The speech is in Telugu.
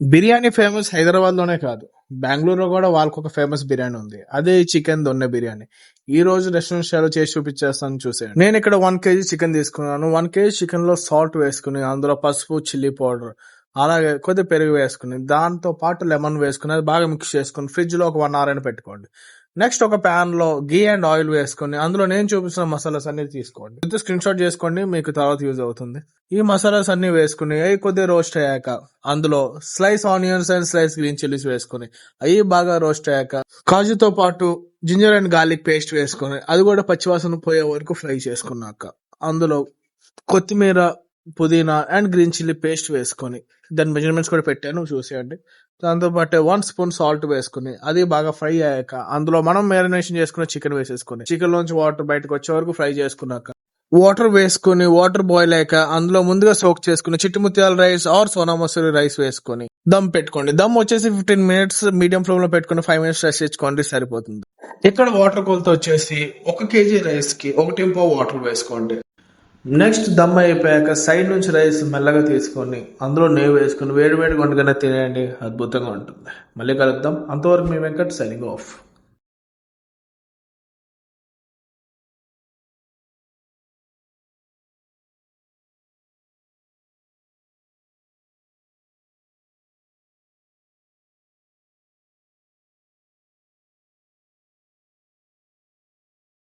బిర్యానీ ఫేమస్ హైదరాబాద్ లోనే కాదు, బెంగళూరులో కూడా వాళ్ళకి ఒక ఫేమస్ బిర్యానీ ఉంది. అదే చికెన్ దొన్నె బిర్యానీ. ఈ రోజు రెస్టారెంట్ స్టైల్ చేసి చూపించేస్తాను చూసేయండి. నేను ఇక్కడ 1 kg చికెన్ తీసుకున్నాను. 1 kg చికెన్ లో సాల్ట్ వేసుకుని, అందులో పసుపు, చిల్లీ పౌడర్, అలాగే కొద్ది పెరుగు వేసుకుని, దాంతో పాటు లెమన్ వేసుకుని, అది బాగా మిక్స్ చేసుకుని ఫ్రిడ్జ్ లో ఒక 1 hour అయినా పెట్టుకోండి. నెక్స్ట్ ఒక ప్యాన్ లో గీ అండ్ ఆయిల్ వేసుకొని, అందులో నేను చూపిస్తున్న మసాలాస్ అన్ని తీసుకోండి. ఇది స్క్రీన్ షాట్ చేసుకోండి, మీకు తర్వాత యూజ్ అవుతుంది. ఈ మసాలాస్ అన్ని వేసుకుని అవి కొద్దిగా రోస్ట్ అయ్యాక, అందులో slice onions and slice green chillies వేసుకుని అవి బాగా రోస్ట్ అయ్యాక, కాజుతో పాటు జింజర్ అండ్ గార్లిక్ పేస్ట్ వేసుకుని అది కూడా పచ్చివాసన పోయే వరకు ఫ్రై చేసుకున్నాక, అందులో కొత్తిమీర, పుదీనా అండ్ గ్రీన్ చిల్లీ పేస్ట్ వేసుకొని, దాని మెజర్మెంట్స్ కూడా పెట్టాను చూసేయండి. దాంతో పాటు 1 స్పూన్ సాల్ట్ వేసుకుని అది బాగా ఫ్రై అయ్యాక, అందులో మనం మ్యారినేషన్ చేసుకున్న చికెన్ వేసేసుకుని, చికెన్ లోంచి వాటర్ బయటకు వచ్చే వరకు ఫ్రై చేసుకున్నాక, వాటర్ వేసుకుని వాటర్ బాయిల్ అయ్యాక, అందులో ముందుగా సోక్ చేసుకుని చిట్టి ముత్యాల rice or Sona Masoori rice వేసుకొని దమ్ పెట్టుకోండి. దమ్ వచ్చేసి 15 minutes మీడియం ఫ్లేమ్ లో పెట్టుకుని 5 minutes రెస్ట్ ఇచ్చుకోండి, సరిపోతుంది. ఇక్కడ వాటర్ కొలత వచ్చేసి 1 kg రైస్ కి 1 వాటర్ వేసుకోండి. నెక్స్ట్ దమ్ అయిపోయాక సైడ్ నుంచి రైస్ మెల్లగా తీసుకొని అందులో నెయ్యి వేసుకొని వేడి వేడిగా వండుకొని తినేయండి, అద్భుతంగా ఉంటుంది. మళ్ళీ కలుద్దాం, అంతవరకు మీ వెంకట్ సైనింగ్ ఆఫ్.